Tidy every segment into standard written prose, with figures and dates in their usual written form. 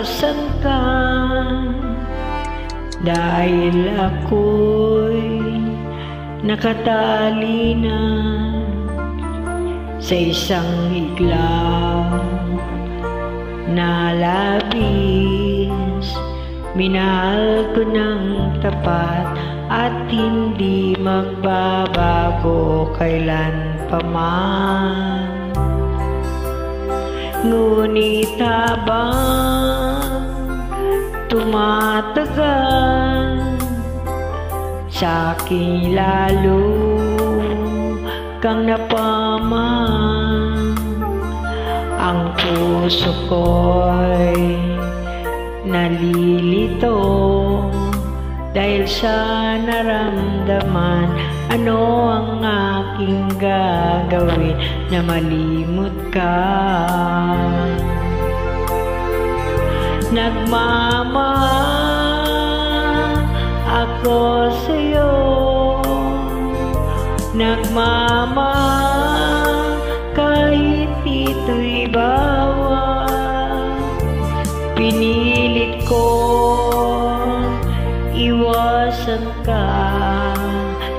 iwasan ka, dahil ako'y nakatali na sa isang iglaw na labis. Minahal ko ng tapat at hindi magbabago kailan pa man. Ngunit habang tumatagal, sa'kin lalo kang napaman. Ang puso ko'y nalilito dahil sa naramdaman. Ano ang aking gagawin na malimot ka? Nagmamahal ako sa'yo, nagmamahal kahit ito'y bawal. Pinilit ko iwasan ka,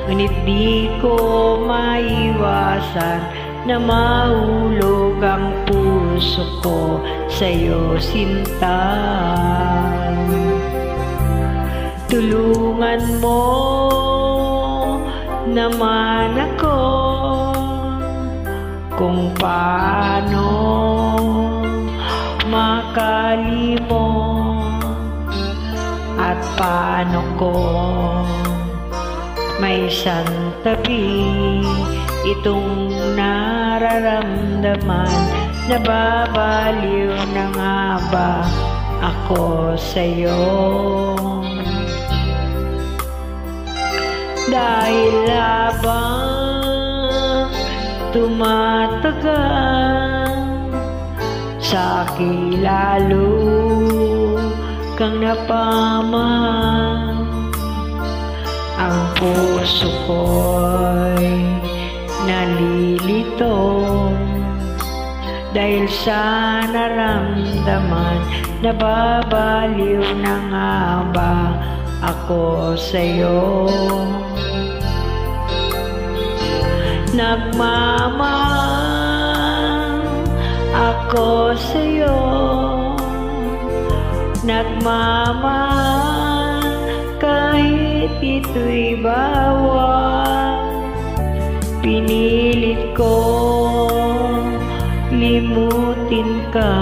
ngunit di ko maiwasan na mahulog ang puso ko sa'yo, sinta. Tulungan mo naman ako kung paano makalimot at paano ko may santabi itong nararamdaman. Nababaliw na nga ba ako sa'yo? Dahil habang tumatagal, sa'kin lalo kang napaman. Ang puso ko'y nalilito dahil sa naramdaman. Nababaliw na nga ba ako sa'yo? Nagmamahal ako sa'yo, nagmamahal kahit ito'y bawal. Pinilit ko limutin ka,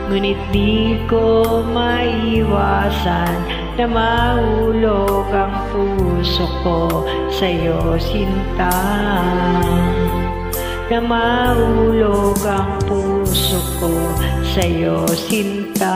ngunit di ko maiwasan na mahulog ang puso ko sa'yo, sinta. Na mahulog ang puso ko sa'yo, sinta.